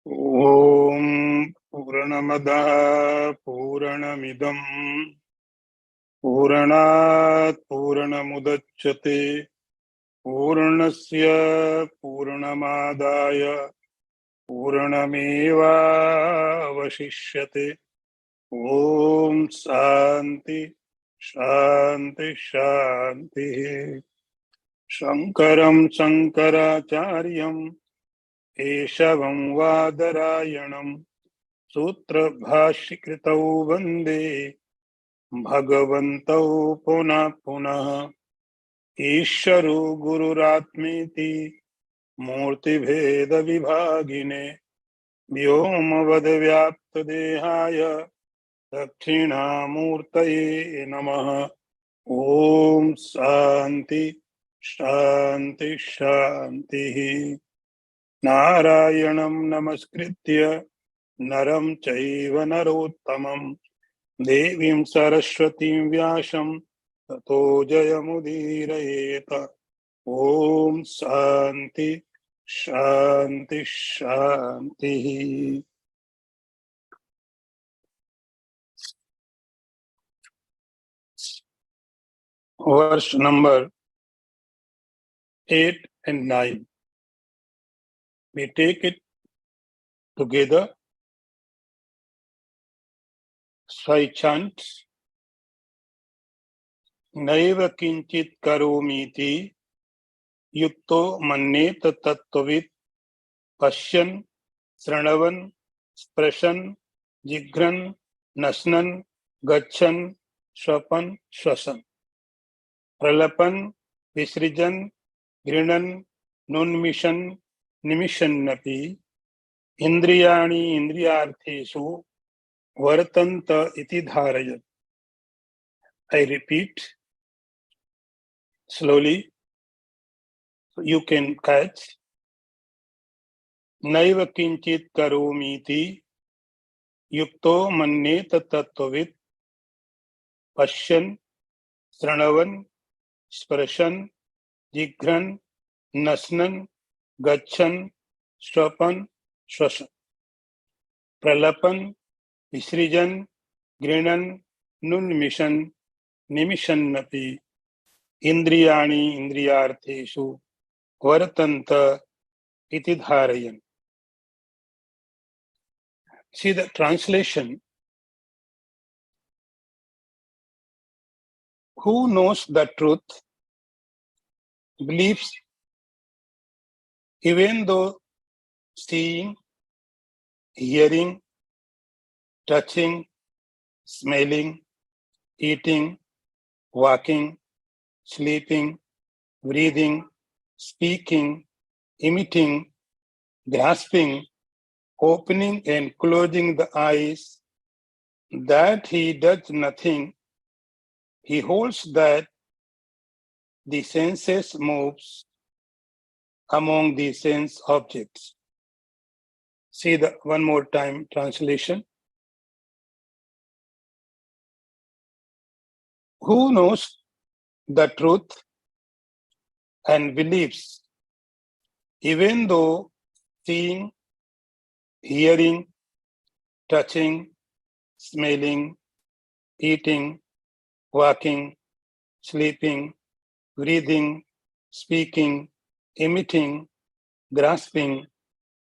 ॐ पूर्णमदः पूर्णमिदं पूर्णात् पूर्णमुदच्यते पूर्णस्य पूर्णमादाय पूर्णमेवावशिष्यते। ॐ शान्ति शान्ति शान्तिः। शङ्करं शङ्कराचार्यं केशवं वादरायणं सूत्रभाष्यकृतौ वन्दे भगवन्तौ पुनः पुनः। ईश्वरो गुरुरात्मेति मूर्तिभेदविभागिने व्योमवद्व्याप्तदेहाय दक्षिणामूर्तये नमः। ॐ शान्ति शान्ति शान्तिः। नारायणं नमस्कृत्य नरं चैव नरोत्तमं देवीं सरस्वतीं व्यासं ततो जयमुदीरयेत। ॐ शान्ति शान्ति शान्तिः। Verse number 8 and 9. We take it together. Sai chant. Naiva kinchit karomiti yukto mannet tattvit pashyan sranavan sprashan jigran nasnan gachan swapan swasan pralapan visrijan grinan nunmishan nimishannapi indriyani indriyartheshu vartanta iti dharayat. I repeat slowly so you can catch. Naiva kinchit karomiti yukto mannet tattvit pashyan sranavan sprashan jigran nasnan gachan swapan swasan pralapan visrijan grinan nunmishan nimishannapi indriyani indriyartheshu vartanta iti dharayan. See the translation. Who knows the truth, believes, even though seeing, hearing, touching, smelling, eating, walking, sleeping, breathing, speaking, emitting, grasping, opening and closing the eyes, that he does nothing. He holds that the senses moves among the sense objects. See the one more time translation. Who knows the truth and believes, even though seeing, hearing, touching, smelling, eating, walking, sleeping, breathing, speaking, emitting, grasping,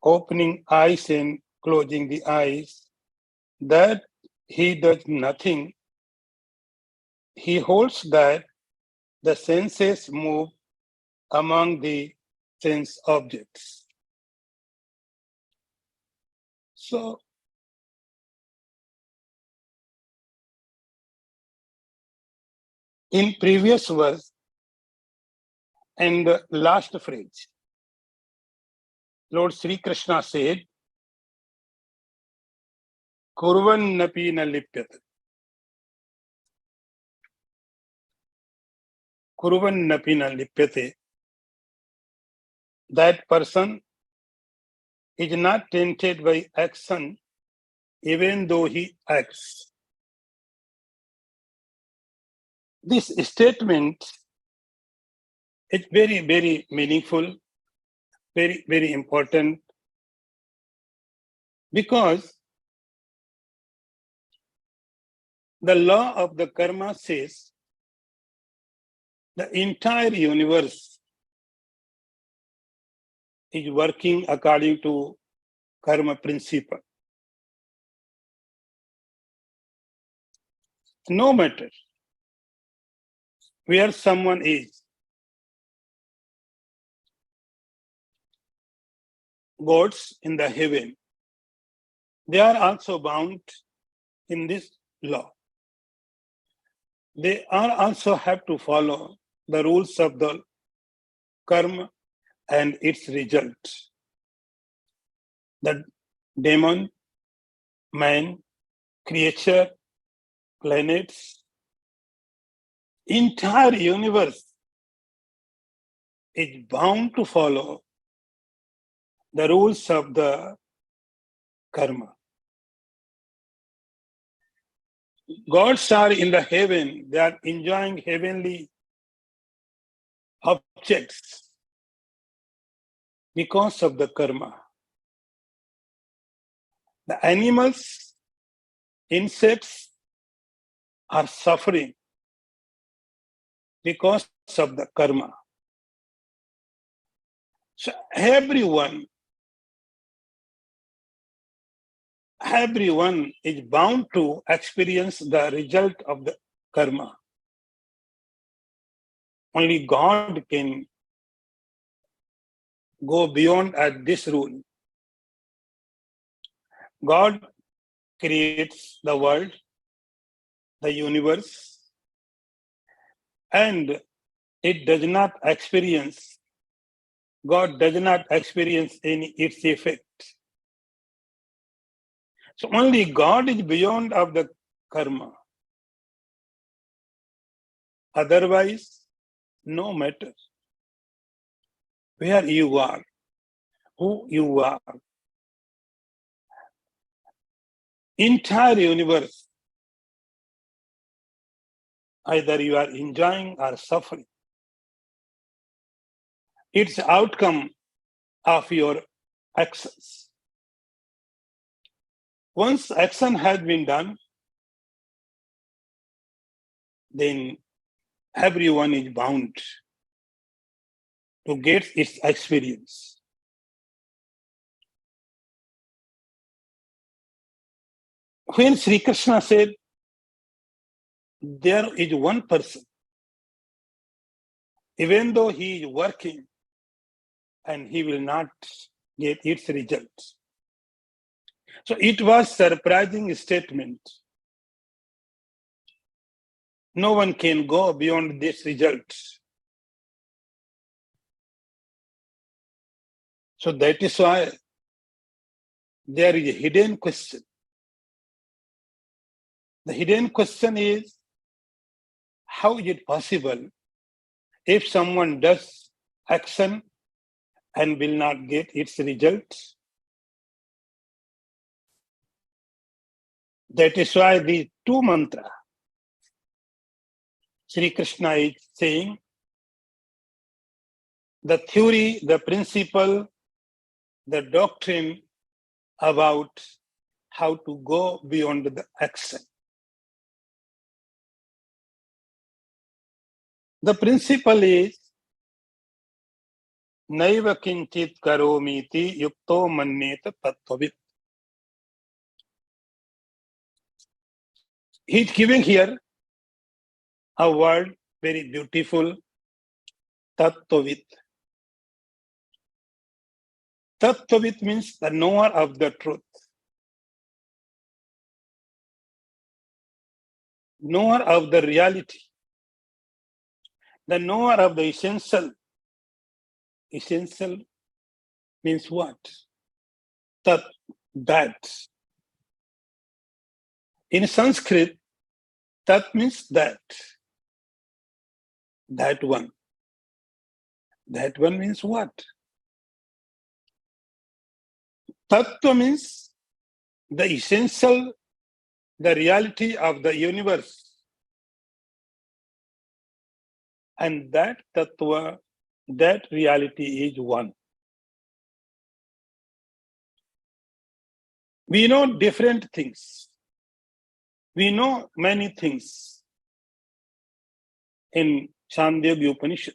opening eyes and closing the eyes, that he does nothing. He holds that the senses move among the sense objects. So, in previous verse and the last phrase, Lord Sri Krishna said, Kurvannapi na lipyat. Kurvannapi na lipyate. That person is not tainted by action, even though he acts. This statement is very, very meaningful, very, very important. Because the law of the karma says the entire universe is working according to karma principle. No matter where someone is, gods in the heaven, they are also bound in this law. They are also have to follow the rules of the karma and its result. The demon, man, creature, planets, entire universe is bound to follow the rules of the karma. Gods are in the heaven, they are enjoying heavenly objects because of the karma. The animals, insects are suffering because of the karma. So everyone is bound to experience the result of the karma. Only God can go beyond at this rule. God creates the world, the universe, and it does not experience, God does not experience any its effect. So only God is beyond of the karma. Otherwise, no matter where you are, who you are, entire universe, either you are enjoying or suffering. It's outcome of your actions. Once action has been done, then everyone is bound to get its experience. When Sri Krishna said, there is one person, even though he is working and he will not get its results. So it was surprising statement. No one can go beyond this result. So that is why there is a hidden question. The hidden question is, how is it possible if someone does action and will not get its results? That is why the two mantra, Sri Krishna is saying, the theory, the principle, the doctrine about how to go beyond the action. The principle is, Naiva kinchit karomiti yukto manneta tattvavit. He's giving here a word very beautiful, tattvavit. Tattvavit means the knower of the truth. Knower of the reality. The knower of the essential. Essential means what? Tat, that. In Sanskrit, tat means that. That one. That one means what? Tattva means the essential, the reality of the universe. And that tattva, that reality is one. We know different things. We know many things in Chandogya Upanishad.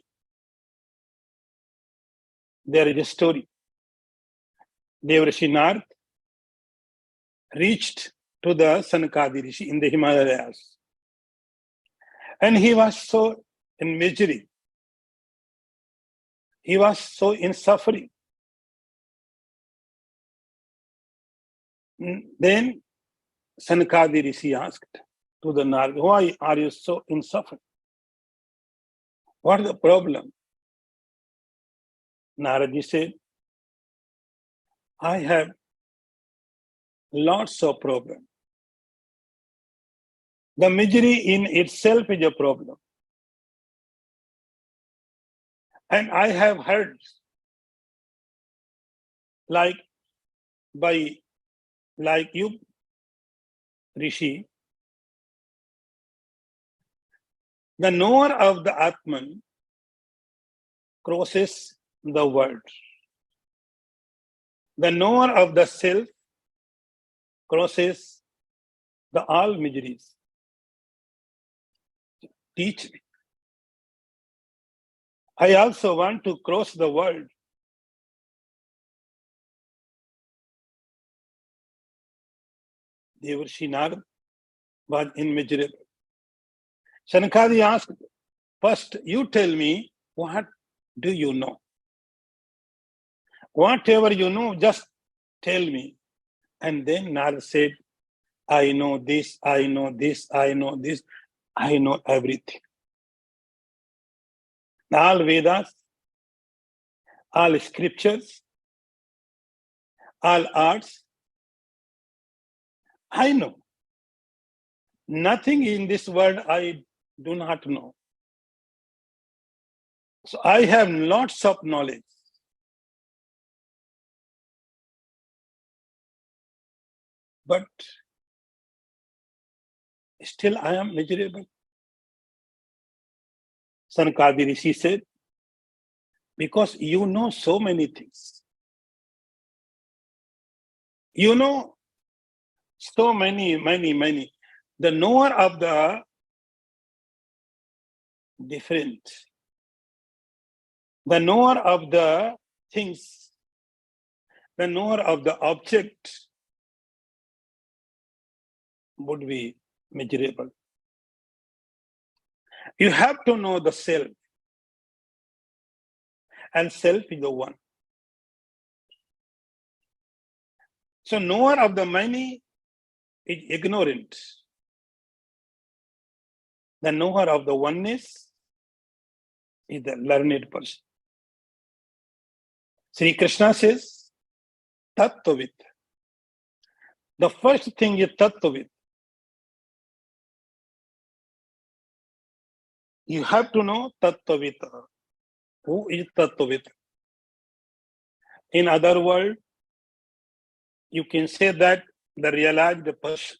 There is a story. Devarshi Narad reached to the Sanakadi Rishi in the Himalayas. And he was so in misery. He was so in suffering. Then Sanakadi Rishi asked to the Narad, why are you so in suffering? What is the problem? Narad said, I have lots of problems. The misery in itself is a problem. And I have heard, like you, Rishi, the knower of the Atman crosses the world. The knower of the self crosses the all miseries. Teach me. I also want to cross the world. Devarshi Narad was immeasurable. Sanakadi asked, first you tell me, what do you know? Whatever you know, just tell me. And then Narad said, I know this, I know this, I know this, I know everything. All Vedas, all scriptures, all arts, I know. Nothing in this world I do not know. So I have lots of knowledge. But still I am miserable. Sanakadi Rishi said, because you know so many things. You know so many. The knower of the different, the knower of the things, the knower of the object would be miserable. You have to know the self, and self is the one. So knower of the many is ignorant. The knower of the oneness is the learned person. Sri Krishna says, Tattvavit. The first thing is Tattvavit. You have to know Tattvavita. Who is Tattvavita? In other words, you can say that the realized person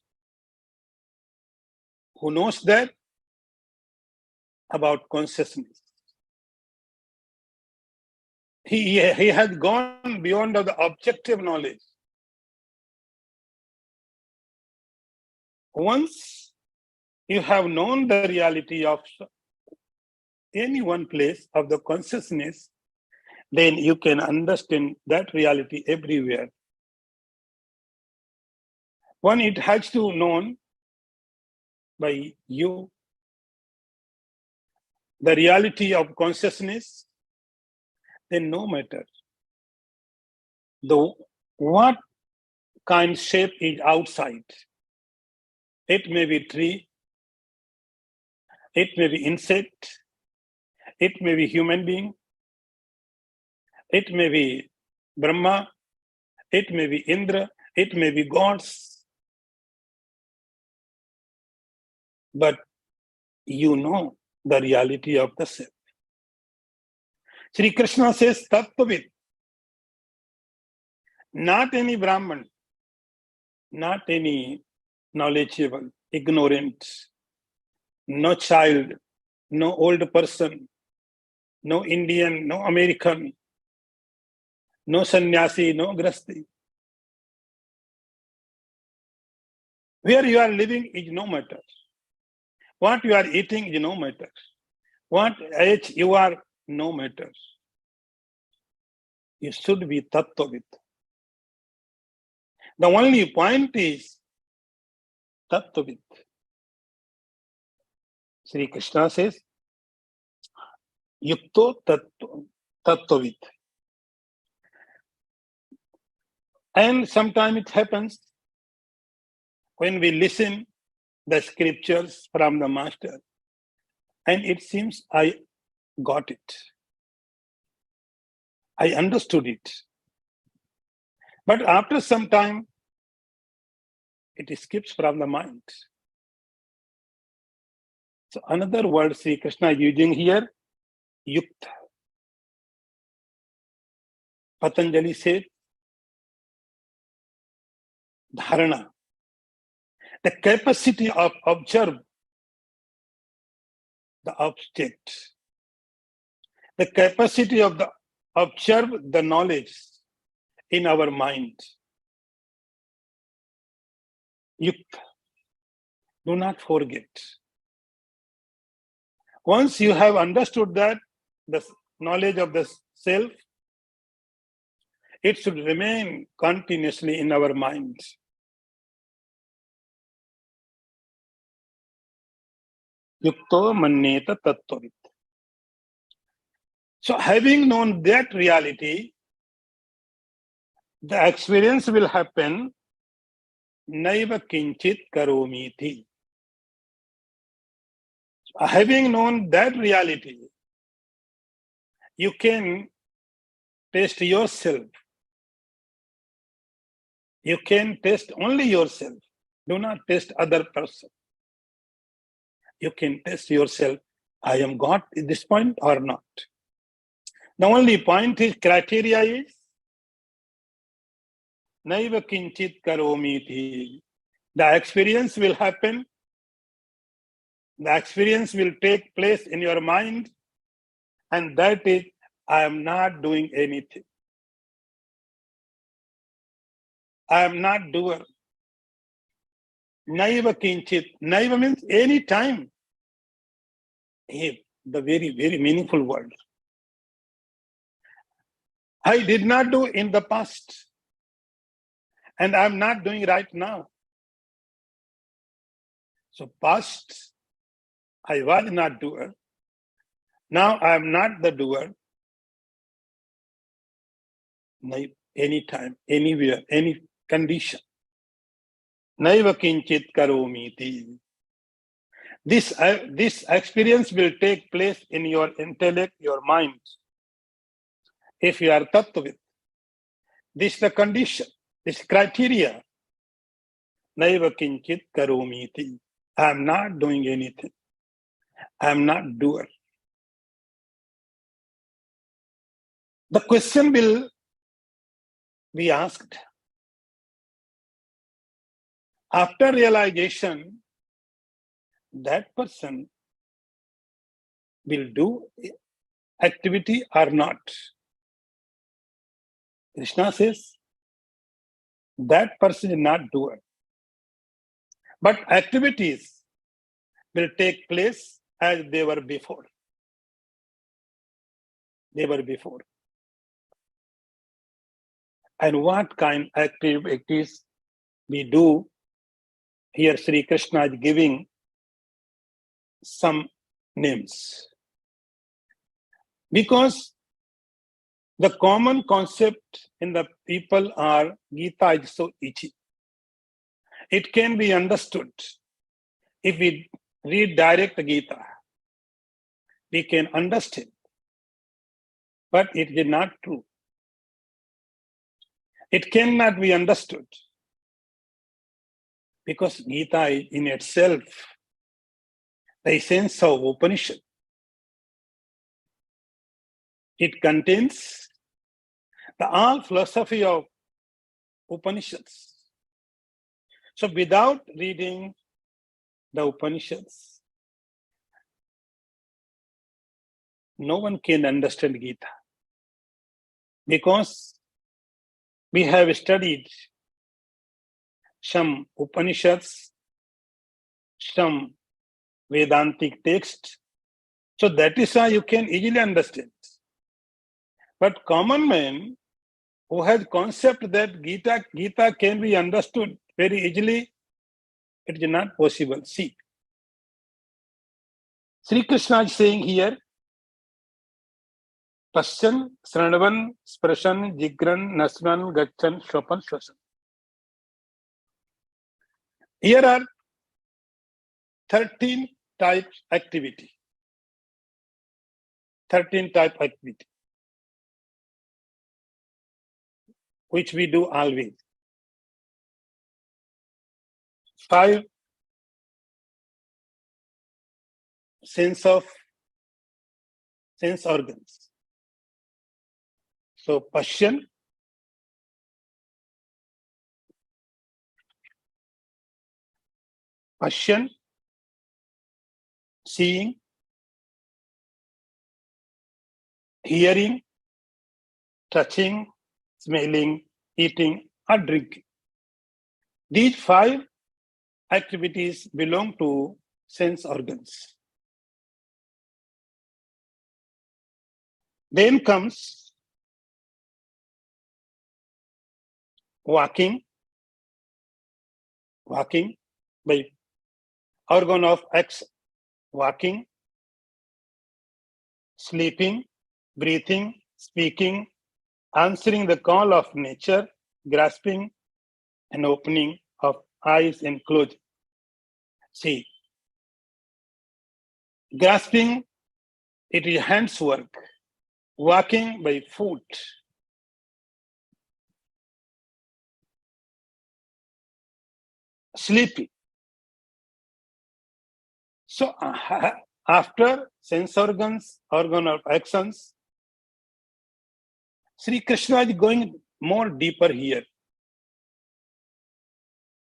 who knows that about consciousness. He has gone beyond the objective knowledge. Once you have known the reality of any one place of the consciousness, then you can understand that reality everywhere. When it has to be known by you, the reality of consciousness, then no matter what kind shape is outside. It may be tree, it may be insect, it may be human being, it may be Brahma, it may be Indra, it may be gods. But you know the reality of the self. Sri Krishna says, Tattvavit. Not any Brahman, not any knowledgeable, ignorant, no child, no old person, no Indian, no American, no sannyasi, no grasti. Where you are living is no matter. What you are eating is no matter. What age you are, no matter. You should be Tattvavid. The only point is Tattvavid. Sri Krishna says, Yukto Tattvavid. And sometimes it happens when we listen the scriptures from the master, and it seems I got it. I understood it. But after some time, it escapes from the mind. So another word Sri Krishna is using here, yukta. Patanjali said, dharana. The capacity of observe the object. The capacity of the observe the knowledge in our mind. Yukta. Do not forget. Once you have understood that, the knowledge of the self, it should remain continuously in our minds. Yukto manneta tattvavit. So having known that reality, the experience will happen, naiva kinchit karomiti. Having known that reality, you can test yourself. You can test only yourself. Do not test other person. You can test yourself, I am God at this point or not. The only point is, criteria is, naiva kinchit karomiti. The experience will happen. The experience will take place in your mind, and that is, I am not doing anything. I am not doer. Naiva kinchit. Naiva means any time. Hey, the very, very meaningful word. I did not do in the past, and I am not doing right now. So past, I was not doer. Now I am not the doer. Anytime, anywhere, any condition. Naiva kinchit karomiti. This experience will take place in your intellect, your mind. If you are Tattvavid, this is the condition, this criteria. Naiva kinchit karomiti. I am not doing anything. I am not doer. The question will be asked. After realization, that person will do activity or not. Krishna says, that person is not doer. But activities will take place as they were before. They were before. And what kind of activities we do, here Sri Krishna is giving some names. Because the common concept in the people are, Gita is so easy. It can be understood. If we read direct Gita, we can understand. But it is not true. It cannot be understood. Because Gita is in itself the essence of Upanishad. It contains the all philosophy of Upanishads. So without reading the Upanishads, no one can understand Gita. Because we have studied some Upanishads some Vedantic text. So that is why you can easily understand. But common man who has concept that Gita can be understood very easily, it is not possible. See, Sri Krishna is saying here, Pasyan, Sranavan, Sprashan, Jigran, Nasran, Gachan, Shopan, Shwasan. Here are 13 types activity. 13 type activity, which we do always. 5 sense organs. So Pasyan, seeing, hearing, touching, smelling, eating, or drinking. These 5 activities belong to sense organs. Then comes walking by organ of X, walking, sleeping, breathing, speaking, answering the call of nature, grasping and opening of eyes and closing. See, grasping, it is hands work. Walking by foot. Sleeping. So after sense organs, organ of actions, Sri Krishna is going more deeper here.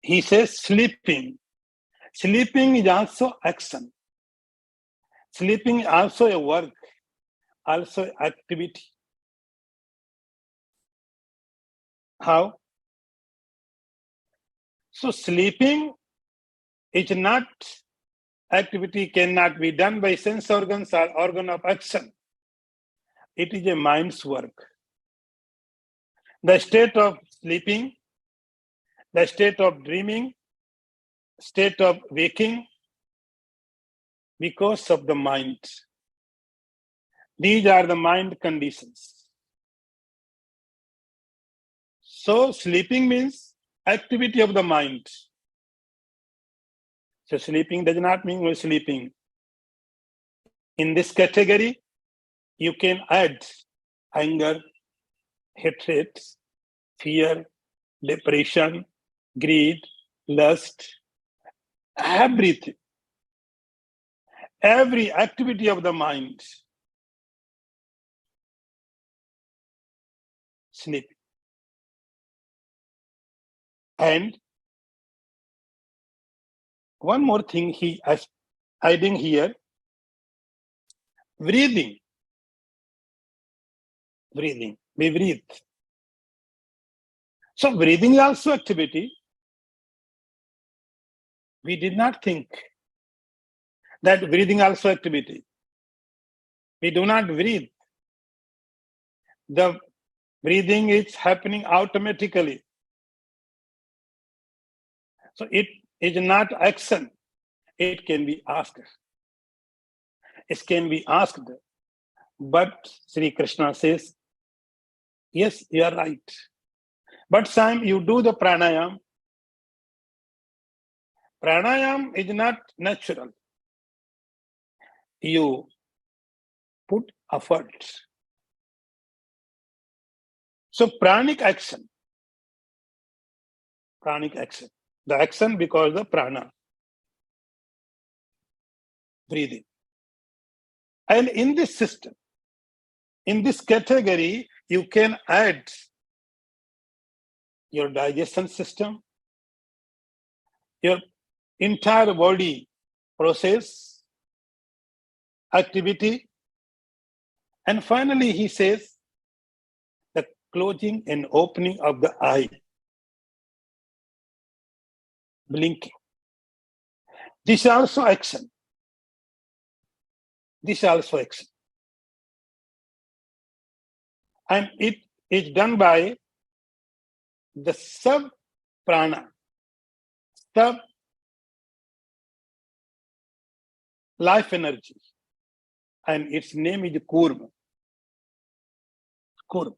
He says sleeping. Sleeping is also action. Sleeping is also a work, also activity. How? So sleeping is not activity, cannot be done by sense organs or organ of action. It is a mind's work. The state of sleeping, the state of dreaming, state of waking, because of the mind. These are the mind conditions. So sleeping means activity of the mind. So sleeping does not mean we're sleeping. In this category, you can add anger, hatred, fear, depression, greed, lust, everything. Every activity of the mind. Sleep. And one more thing he is adding here, breathing. We breathe. So breathing is also activity. We did not think that breathing also activity. We do not breathe. The breathing is happening automatically. So it is not action. It can be asked. It can be asked. But Sri Krishna says, yes, you are right. But Sam, you do the pranayam. Pranayam is not natural. You put effort. So pranic action. The action because the prana. Breathing. And in this system, in this category, you can add your digestion system, your entire body process, activity, and finally he says the closing and opening of the eye, blinking. This is also action. This is also action. And it is done by the sub-prana, sub-life energy. And its name is Kurma. Kurma.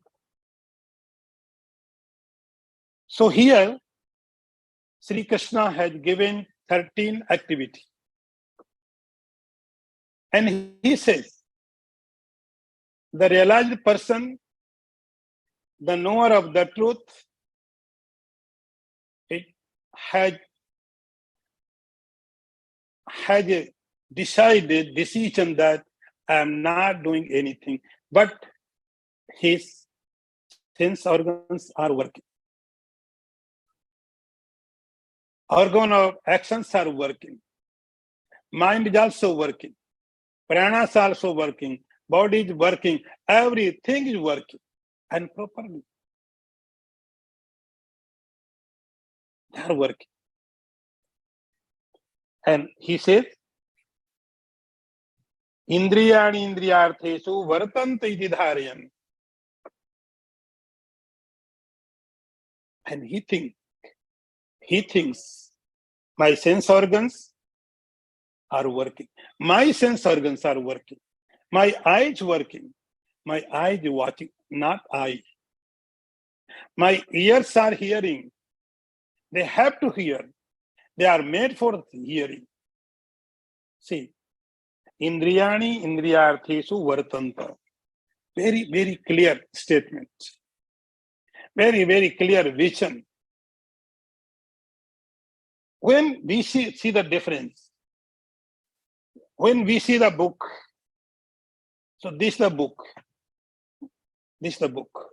So here, Sri Krishna has given 13 activities. And he says, the realized person, the knower of the truth, it has a decision that I am not doing anything, but his sense organs are working. Organ of actions are working. Mind is also working. Prana is also working. Body is working. Everything is working. And properly. They are working. And he says, Indriyani indriyarthesu vartanta iti dharayan. And he thinks, my sense organs are working. My sense organs are working. My eyes working. My eyes watching, not I. My ears are hearing. They have to hear. They are made for hearing. See, Indriyani indriyarthesu vartanta. Very, very clear statement. Very, very clear vision. When we see the difference, when we see the book, so this is the book. This is the book.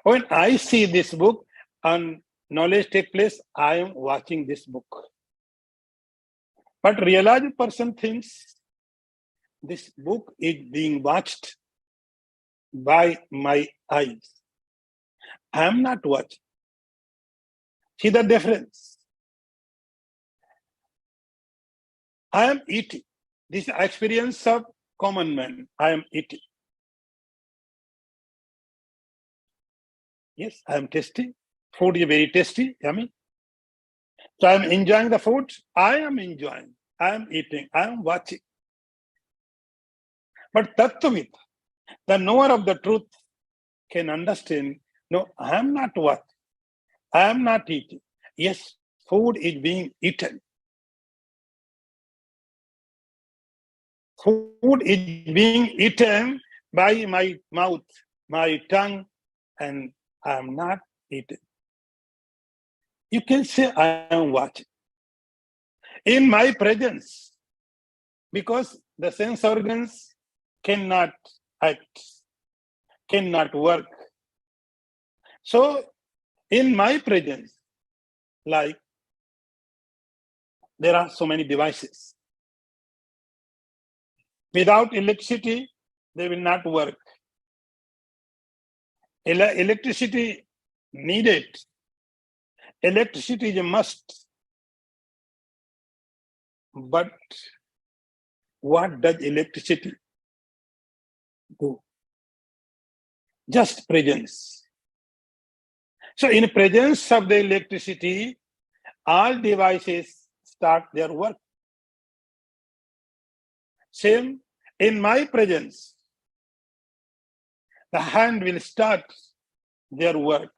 When I see this book and knowledge take place, I am watching this book. But realized person thinks this book is being watched by my eyes. I am not watching. See the difference. I am eating. This experience of common man. I am eating. Yes, I am tasting. Food is very tasty, yummy. So I am enjoying the food. I am enjoying. I am eating. I am watching. But Tattvit, the knower of the truth, can understand, no, I am not watching. I am not eating. Yes, food is being eaten. Food is being eaten by my mouth, my tongue, and I am not eating. You can say I am watching. In my presence, because the sense organs cannot act, cannot work. So, in my presence, like there are so many devices. Without electricity, they will not work. Electricity needed. Electricity is a must. But what does electricity do? Just presence. So in presence of the electricity, all devices start their work. Same, in my presence, the hand will start their work.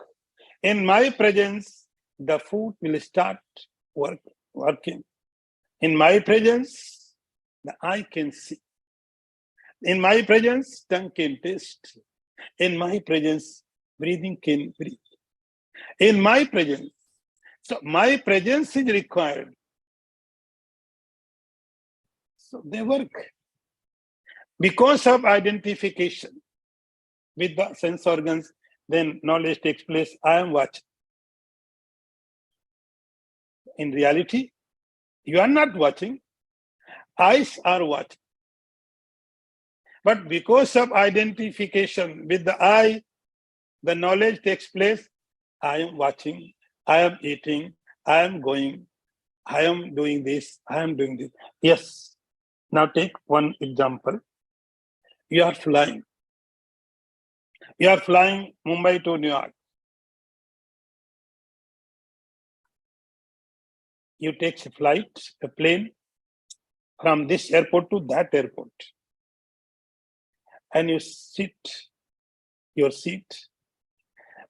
In my presence, the food will start working. In my presence, the eye can see. In my presence, tongue can taste. In my presence, breathing can breathe. In my presence. So my presence is required. So they work. Because of identification with the sense organs, then knowledge takes place. I am watching. In reality, you are not watching. Eyes are watching. But because of identification with the eye, the knowledge takes place. I am watching. I am eating. I am going. I am doing this, I am doing this. Yes. Now take one example. You are flying. You are flying Mumbai to New York. You take a flight, a plane, from this airport to that airport. And you sit, your seat,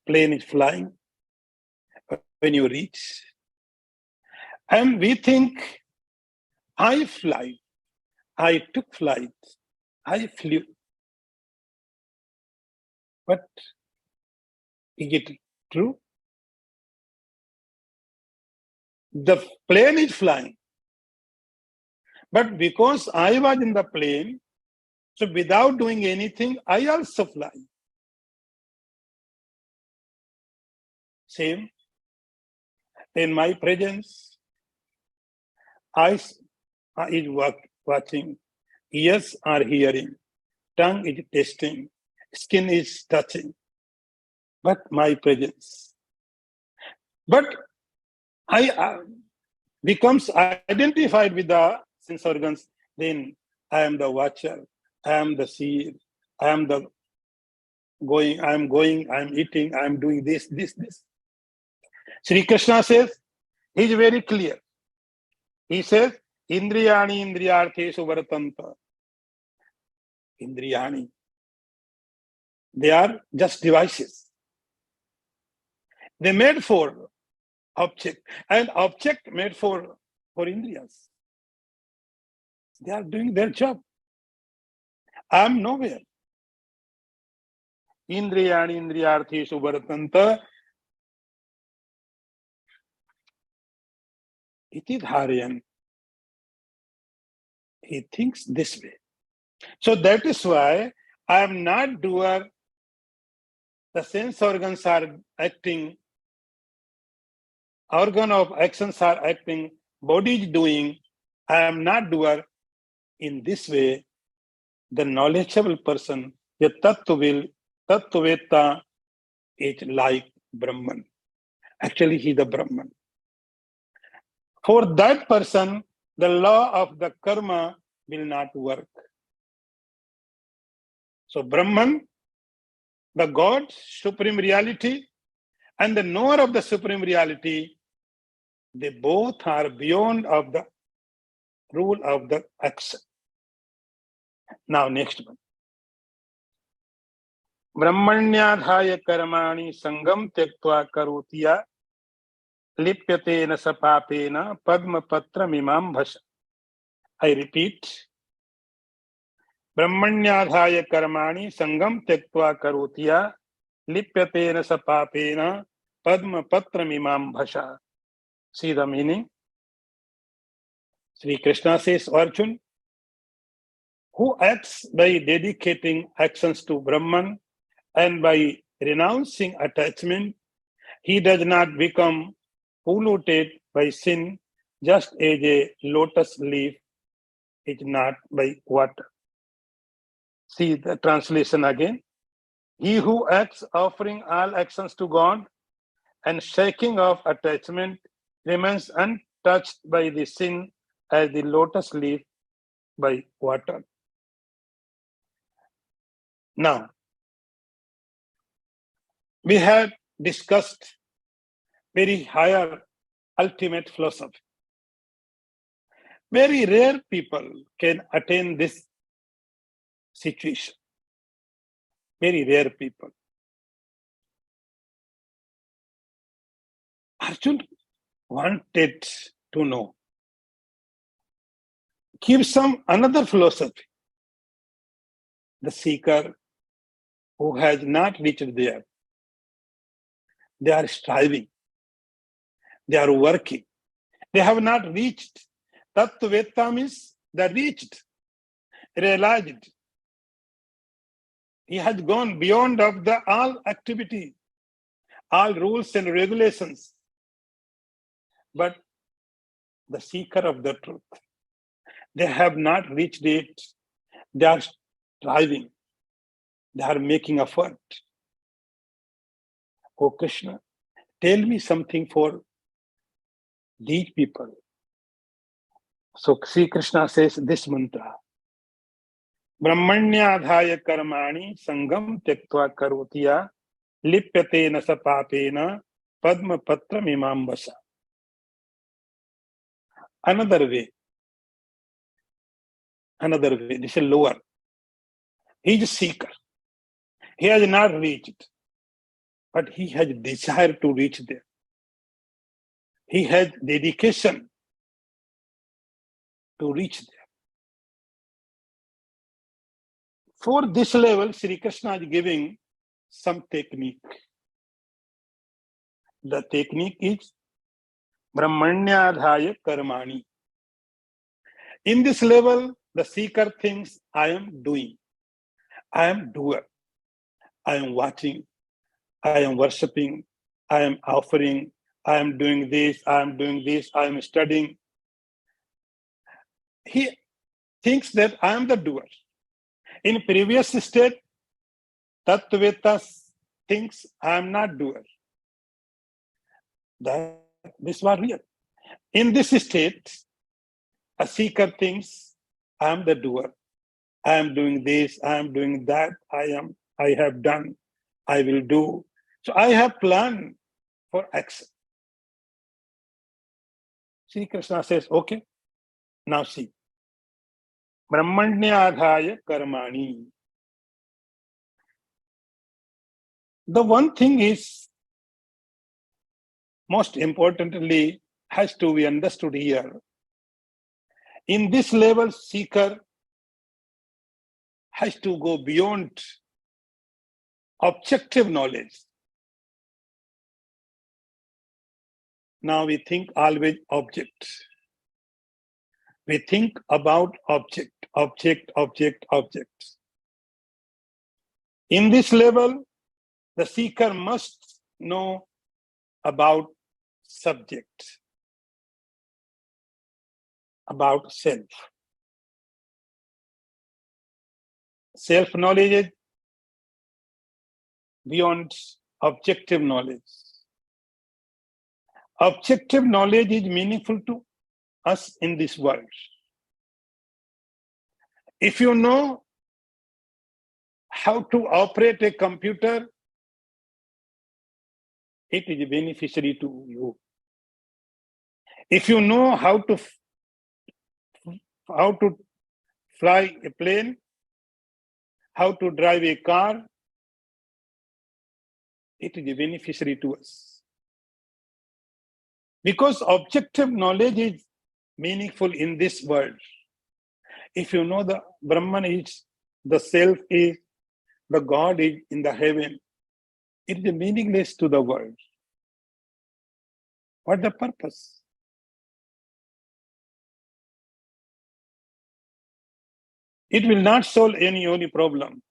plane is flying. When you reach, and we think, I fly, I took flight, I flew. But is it true? The plane is flying. But because I was in the plane, so without doing anything, I also fly. Same. In my presence, eyes is watching, ears are hearing, tongue is tasting, skin is touching. But my presence. But I becomes identified with the sense organs, then I am the watcher, I am the seer, I am the going, I am eating, I am doing this. Sri Krishna says, he is very clear. He says, Indriyani Indriyartheshu Varatanta. Indriyani. They are just devices. They made for object, and object made for Indriyas. They are doing their job. I am nowhere. Indriyani Indriyartheshu Varatanta. Iti Dharyan. He thinks this way. So that is why I am not doer. The sense organs are acting, organ of actions are acting, body is doing. I am not doer. In this way, the knowledgeable person, the Tattvaveta, is like Brahman. Actually, he is the Brahman. For that person, the law of the karma will not work. So Brahman, the God, supreme reality, and the knower of the supreme reality, they both are beyond of the rule of the action. Now, next one. Brahmanyadhaya karmani sangam tyaktva karotiya lipyatena sapapena padma patra mimam bhasha. I repeat. Brahmanyadhaya karmani sangam tyaktva karotiya lipyatena sapapena padma patra mimam bhasha. See the meaning. Sri Krishna says, Arjun, who acts by dedicating actions to Brahman and by renouncing attachment, he does not become polluted by sin, just as a lotus leaf is not by water. See the translation again. He who acts offering all actions to God and shaking off attachment remains untouched by the sin as the lotus leaf by water. Now, we have discussed very higher ultimate philosophy. Very rare people can attain this situation. Very rare people. Arjun wanted to know. Give some another philosophy. The seeker who has not reached there. They are striving. They are working. They have not reached. Tattvaveta means they reached, realized. He has gone beyond of the all activity, all rules and regulations. But the seeker of the truth, they have not reached it. They are striving. They are making effort. Oh Krishna, tell me something for these people. So Sri Krishna says this mantra. Brahmanyadhaya karmani sangam tektva karotiya lipyate na sa papena padma patra mimambasa. Another way, this is lower. He is a seeker. He has not reached, but he has desire to reach there. He has dedication to reach there. For this level, Sri Krishna is giving some technique. The technique is Brahmanyadhaya karmani. In this level, the seeker thinks, I am doing, I am doer, I am watching, I am worshipping, I am offering, I am doing this, I am doing this, I am studying. He thinks that I am the doer. In previous state, Tattveta thinks I am not doer. This was real. In this state, a seeker thinks I am the doer. I am doing this, I am doing that, I have done, I will do. So I have planned for action. Sri Krishna says, okay, now see. Brahmanyadhaya karmani. The one thing is, most importantly, has to be understood here. In this level, seeker has to go beyond objective knowledge. Now we think always object. We think about object. In this level, the seeker must know about subject, about self. Self-knowledge is beyond objective knowledge. Objective knowledge is meaningful to us in this world. If you know how to operate a computer, it is beneficiary to you. If you know how to fly a plane, how to drive a car, it is beneficiary to us. Because objective knowledge is meaningful in this world. If you know the Brahman is, the self is, the God is in the heaven, it is meaningless to the world. What the purpose? It will not solve any problem.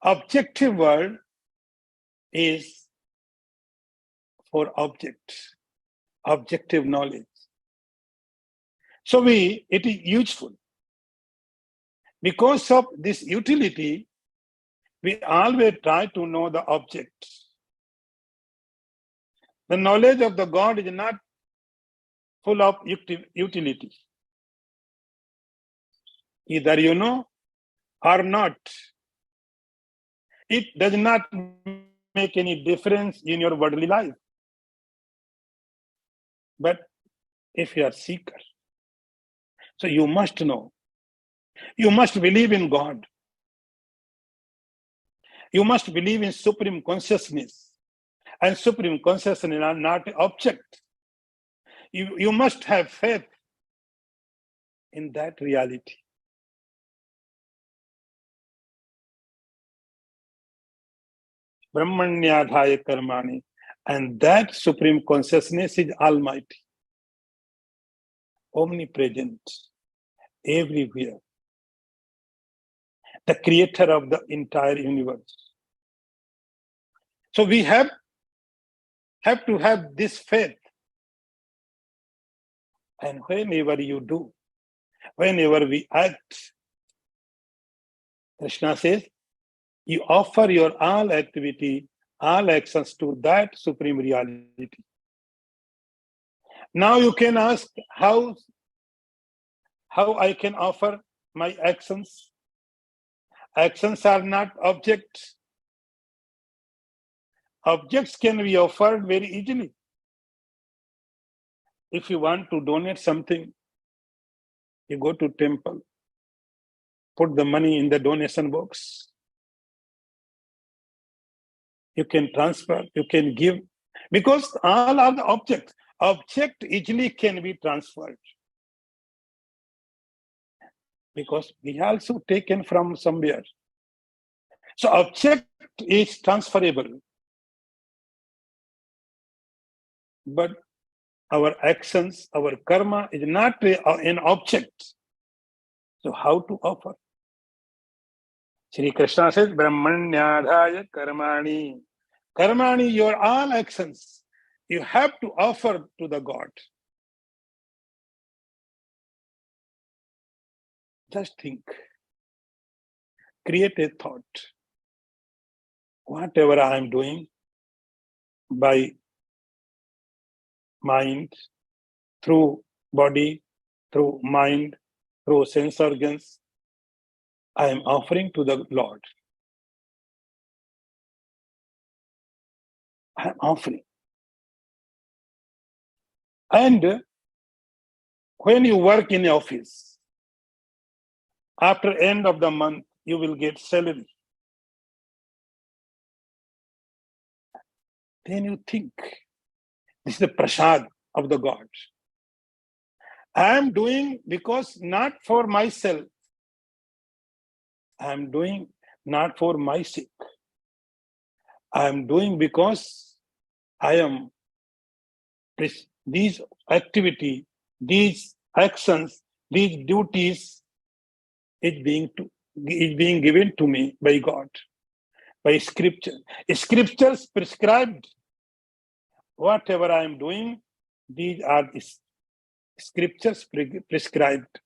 Objective world is for objective knowledge. So it is useful. Because of this utility, we always try to know the object. The knowledge of the God is not full of utility. Either you know or not. It does not make any difference in your worldly life. But if you are seeker, so you must know. You must believe in God. You must believe in supreme consciousness. And supreme consciousness are not object. You must have faith in that reality. Brahmanyadhaya karmani. And that supreme consciousness is almighty, omnipresent, everywhere. The creator of the entire universe. So we have to have this faith. And whenever you do, whenever we act, Krishna says, you offer your all activity, all actions to that supreme reality. Now you can ask, how How I can offer my actions? Actions are not objects. Objects can be offered very easily. If you want to donate something, you go to temple, put the money in the donation box. You can transfer, you can give, because all are the objects. Object easily can be transferred. Because we also taken from somewhere. So object is transferable. But our actions, our karma is not an object. So how to offer? Sri Krishna says, Brahmanyadhaya karmani. Karmani, your all actions, you have to offer to the God. Just think. Create a thought. Whatever I am doing by mind, through body, through mind, through sense organs, I am offering to the Lord. I am offering. And when you work in the office, after end of the month, you will get salary. Then you think, this is the prasad of the God. I am doing because not for myself. I am doing not for my sake. I am doing because I am, these activity, these actions, these duties is being given to me by God, by scripture. Scriptures prescribed whatever I am doing, these are the scriptures prescribed.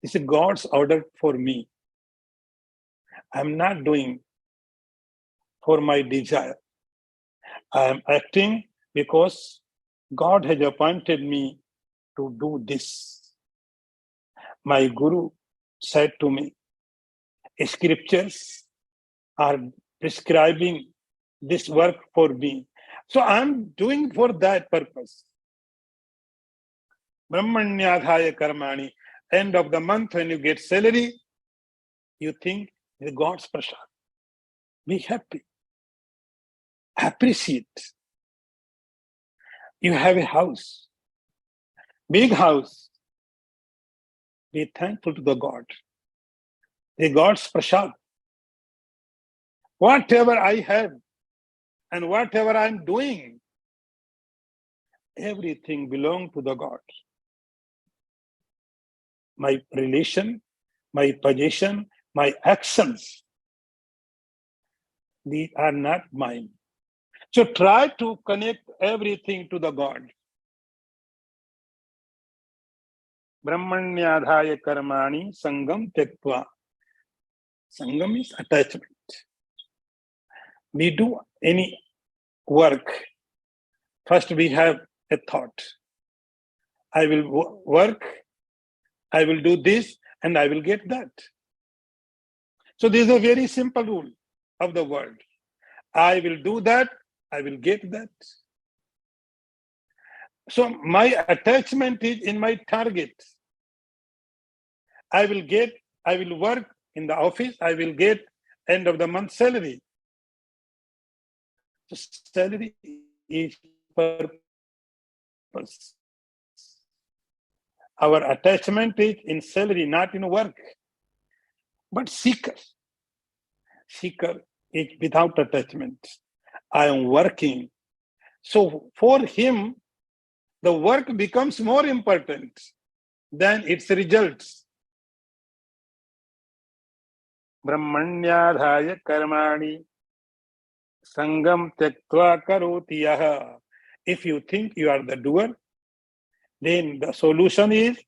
This is God's order for me. I'm not doing for my desire. I am acting because God has appointed me to do this. My Guru said to me, scriptures are prescribing this work for me. So I'm doing for that purpose. Brahmanyadhaya karmani. End of the month when you get salary, you think it's God's prasad. Be happy. Appreciate. You have a house, big house. Be thankful to the God. The God's prasad. Whatever I have and whatever I'm doing, everything belongs to the God. My relation, my possession, my actions, these are not mine. So try to connect everything to the God. Brahmanyadhaya karmani sangam tyaktva. Sangam is attachment. We do any work. First we have a thought. I will work, I will do this, and I will get that. So this is a very simple rule of the world. I will do that, I will get that. So my attachment is in my target. I will work in the office, I will get end of the month salary. So salary is purpose. Our attachment is in salary, not in work. But seeker is without attachment. I am working. So for him, the work becomes more important than its results. Brahmanyadhaya karmani sangam tyaktva karoti yaha. If you think you are the doer, then the solution is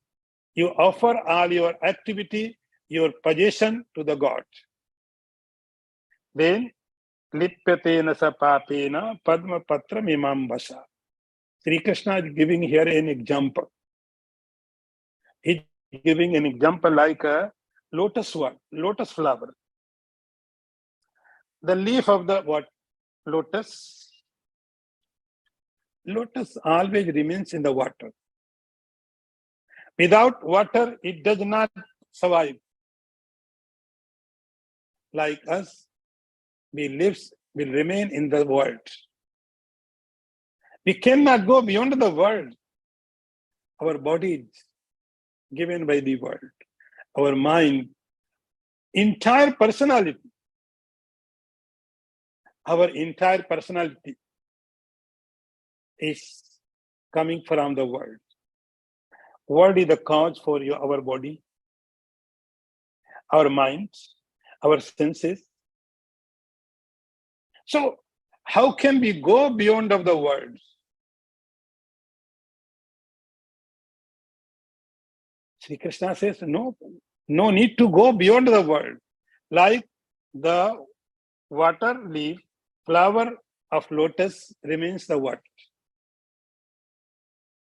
you offer all your activity, your possession to the God. Then lipyatena sa papena padma patra mimam vasa. Sri Krishna is giving here an example. He's giving an example like a lotus flower. The leaf of the what? Lotus. Lotus always remains in the water. Without water, it does not survive. Like us, will remain in the world. We cannot go beyond the world. Our body is given by the world. Our mind, entire personality, our entire personality is coming from the world. What is the cause for our body, our minds, our senses? So, how can we go beyond of the world? Sri Krishna says, no need to go beyond the world. Like the water leaf, flower of lotus remains the water.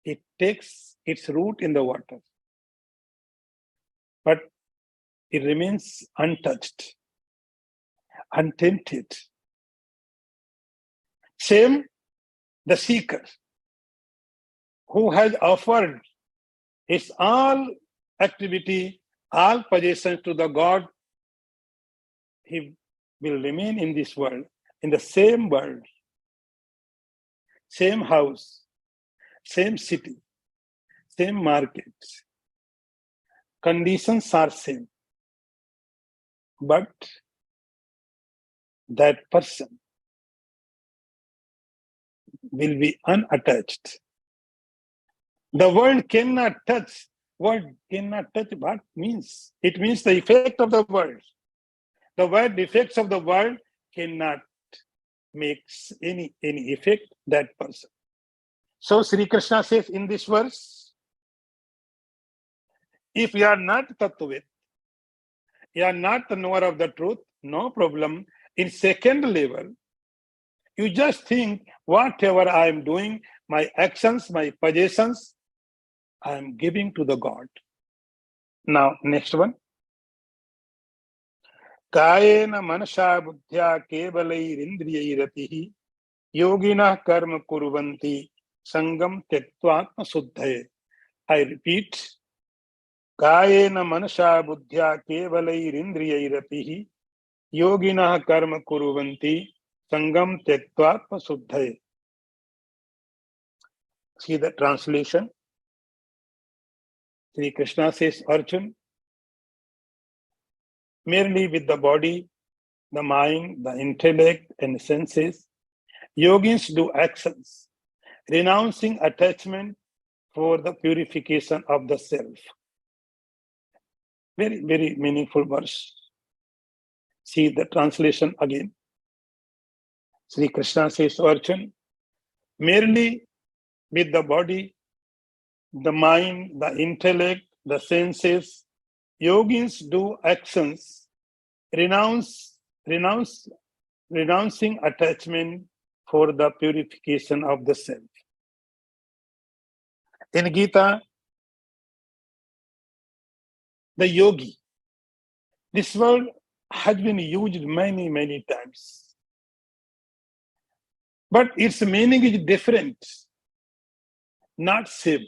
It takes its root in the water, but it remains untouched, untainted. Same, the seeker who has offered his all activity, all possessions to the God, he will remain in this world, in the same world, same house, same city, same market. Conditions are same. But that person will be unattached. The world cannot touch. What means? It means the effect of the world. The word effects of the world cannot make any effect that person. So Sri Krishna says in this verse, if you are not Tattvit, you are not the knower of the truth, no problem. In second level, you just think whatever I am doing, my actions, my possessions, I am giving to the God. Now, next one. Kayena manasha buddhya kevalairindrayiratihi yogina karma kuruvanti sangam tektvatma suddhaye. I repeat. Kayena manasha buddhya kevalairindrayiratihi yogina karma kuruvanti sangam tektvatma suddhaye. See the translation. Sri Krishna says, Arjun, merely with the body, the mind, the intellect, and senses, yogins do actions, renouncing attachment for the purification of the self. Very, very meaningful verse. See the translation again. Sri Krishna says, Arjun, merely with the body, the mind, the intellect, the senses, yogins do actions, renouncing attachment for the purification of the self. In Gita, the yogi, this word has been used many, many times. But its meaning is different, not same.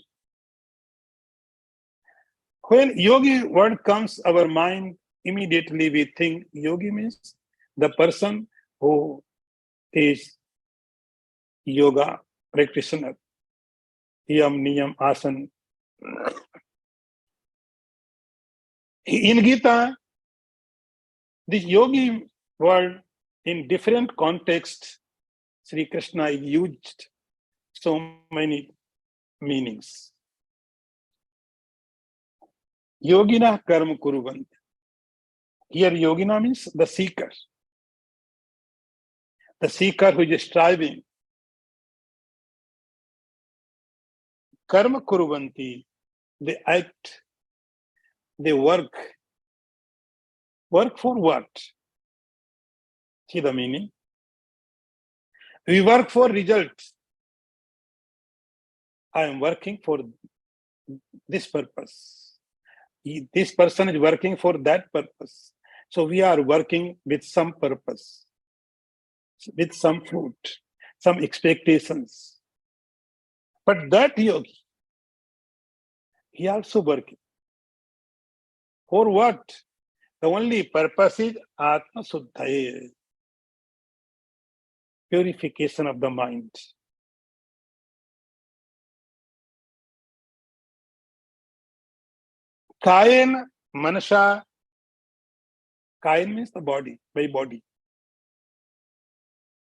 When yogi word comes our mind, immediately we think yogi means the person who is yoga practitioner. Yam, niyam, asan. In Gita, this yogi word in different contexts, Sri Krishna used so many meanings. Yogina karma kuruvant. Here yogina means the seeker. The seeker who is striving. Karma kuruvanti, they act, they work. Work for what? See the meaning? We work for results. I am working for this purpose. This person is working for that purpose. So we are working with some purpose, with some fruit, some expectations. But that yogi, he also working. For what? The only purpose is Atma Suddhaya, purification of the mind. Kayan Manasha, Kayan means the body, by body.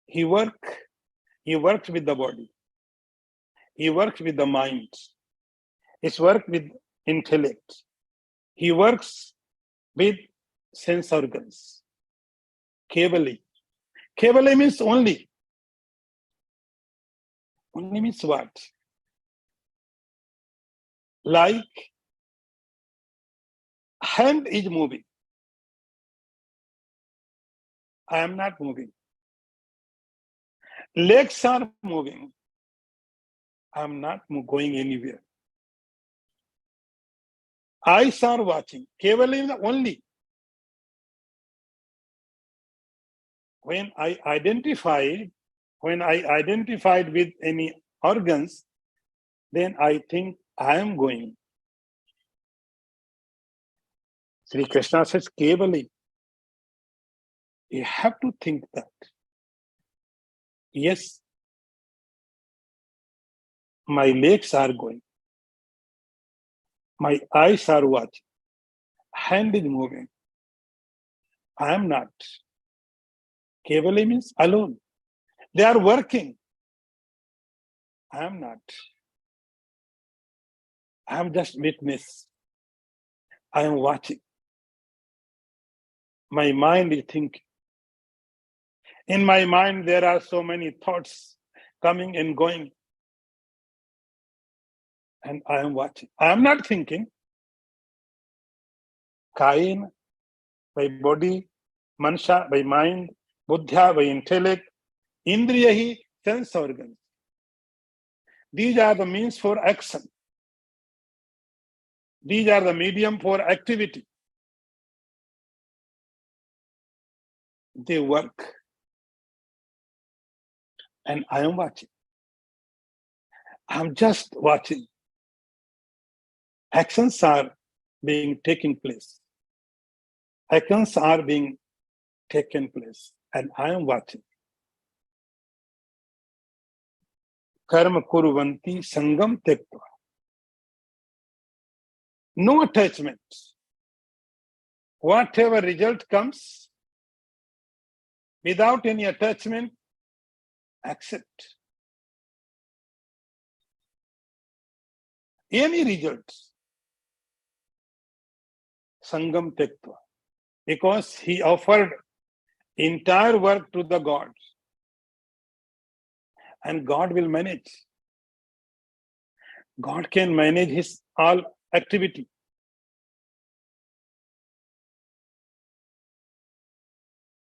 He works with the body. He works with the mind. He works with intellect. He works with sense organs. Kevali. Kevali means only. Only means what? Like hand is moving. I am not moving. Legs are moving. I am not going anywhere. Eyes are watching. Kevali is only. When I identified with any organs, then I think I am going. Sri Krishna says, Kevali. You have to think that. Yes, my legs are going. My eyes are watching. Hand is moving. I am not. Kevali means alone. They are working. I am not. I am just witness. I am watching. My mind is thinking. In my mind, there are so many thoughts coming and going. And I am watching. I am not thinking. Kain, by body, Mansha, by mind, Buddha, by intellect, Indriyahi, sense organs. These are the means for action. These are the medium for activity. They work. And I am watching. I'm just watching. Actions are being taken place. Actions are being taken place. And I am watching. Karma kuruvanti sangam tektva. No attachment. Whatever result comes, without any attachment, accept. Any results. Sangam tektva. Because he offered entire work to the God. And God will manage. God can manage his all activity.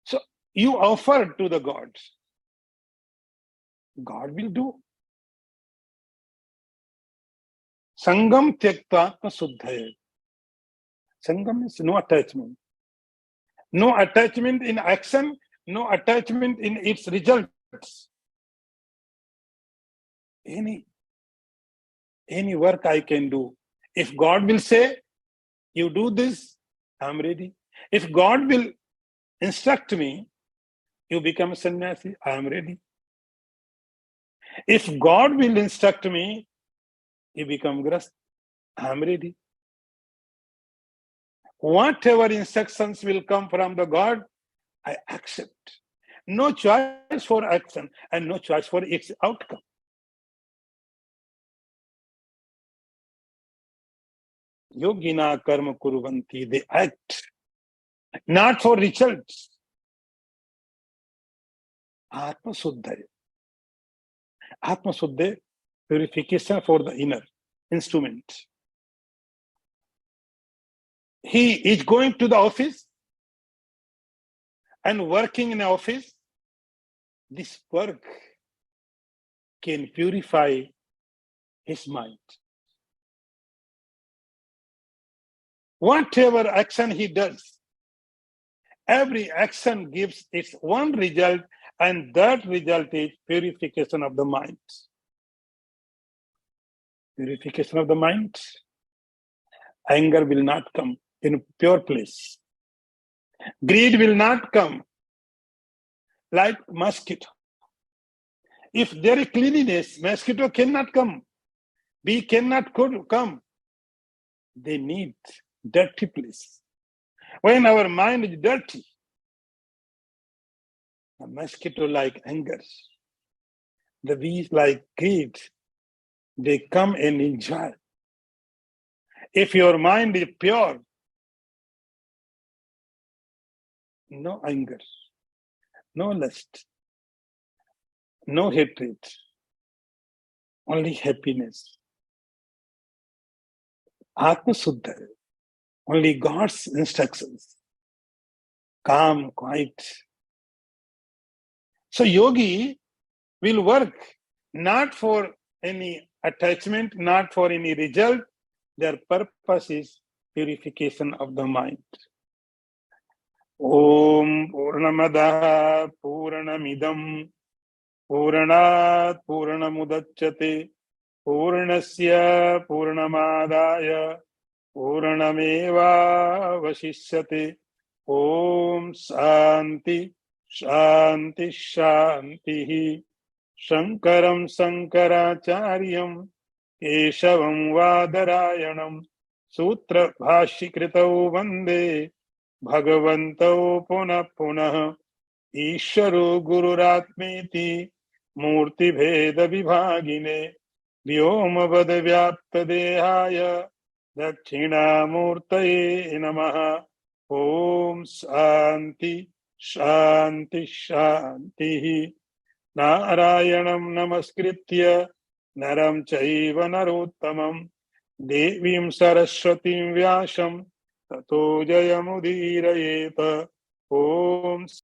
So you offer to the God. God will do. Sangam tyakta suddhaya. Sangam is no attachment. No attachment in action, no attachment in its results. Any work I can do. If God will say, you do this, I'm ready. If God will instruct me, you become a sannyasi, I am ready. If God will instruct me, you become grast, I am ready. Whatever instructions will come from the God, I accept. No choice for action and no choice for its outcome. Yogina karma kuruvanti, they act, not for results. Atma Suddhaya. Atma Suddhaya, purification for the inner instrument. He is going to the office and working in the office. This work can purify his mind. Whatever action he does, every action gives its one result, and that result is purification of the mind. Purification of the mind. Anger will not come in a pure place. Greed will not come like mosquito. If there is cleanliness, mosquito cannot come. Bee cannot come. They need dirty place. When our mind is dirty, the mosquito like anger, the bees like greed, they come and enjoy. If your mind is pure, no anger, no lust, no hatred, only happiness. Atma Suddha, only God's instructions. Calm, quiet. So yogi will work not for any attachment, not for any result. Their purpose is purification of the mind. Om Purnamadaha Purnamidam Purnat Purnamudachyate Purnasya Purnamadaya Purnameva Vasishyate. Om Shanti Shanti Shanti. Shankaram Sankaracharyam Keshavam Vadarayanam Sutra Bhashikritau Vande Bhagavantau Punah Punah. Ishvaro Gururatmeti Murti Bheda Vibhagine Vyomavad Vyapta Dehaya Dakshina Murtaye Namaha. Om Shanti Shanti Shanti. Narayanam Namaskritya Naram Chaiva Narottamam Devim Saraswatim Vyasam Tato Jayamudhirayeta. Om